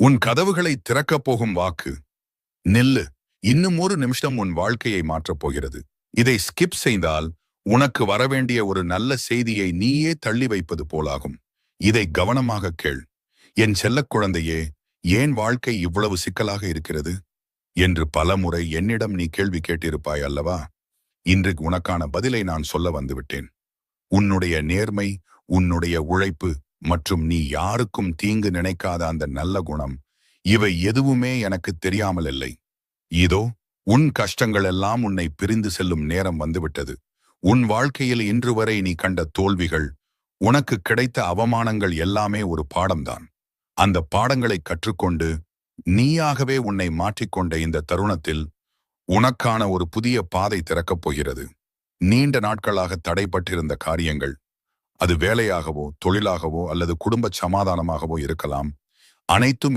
உன் கதவுகளை திறக்கப் போகும் வாக்கு. நில்லு. இன்னும் ஒரு நிமிஷம் உன் வாழ்க்கையை மாற்றப் போகிறது. இதை ஸ்கிப் செய்தால் உனக்கு வரவேண்டிய ஒரு நல்ல செய்தியை நீயே தள்ளி வைப்பது போலாகும். இதை கவனமாக கேள். என் செல்லக் குழந்தையே, ஏன் வாழ்க்கை இவ்வளவு சிக்கலாக இருக்கிறது என்று பலமுறை என்னிடம் நீ கேள்வி கேட்டிருப்பாய் அல்லவா? இன்று உனக்கான பதிலை நான் சொல்ல வந்துவிட்டேன். உன்னுடைய நேர்மை, உன்னுடைய உழைப்பு மற்றும் நீ யாருக்கும் தீங்கு நினைக்காத அந்த நல்ல குணம், இவை எதுவுமே எனக்கு தெரியாமல் இல்லை. இதோ உன் கஷ்டங்கள் எல்லாம் உன்னை பிரிந்து செல்லும் நேரம் வந்துவிட்டது. உன் வாழ்க்கையில் இன்று வரை நீ கண்ட தோல்விகள், உனக்கு கிடைத்த அவமானங்கள் எல்லாமே ஒரு பாடம்தான். அந்த பாடங்களை கற்றுக்கொண்டு நீயாகவே உன்னை மாற்றிக்கொண்ட இந்த தருணத்தில் உனக்கான ஒரு புதிய பாதை திறக்கப் போகிறது. நீண்ட நாட்களாக தடைப்பட்டிருந்த காரியங்கள், அது வேலையாகவோ தொழிலாகவோ அல்லது குடும்ப சமாதானமாகவோ இருக்கலாம், அனைத்தும்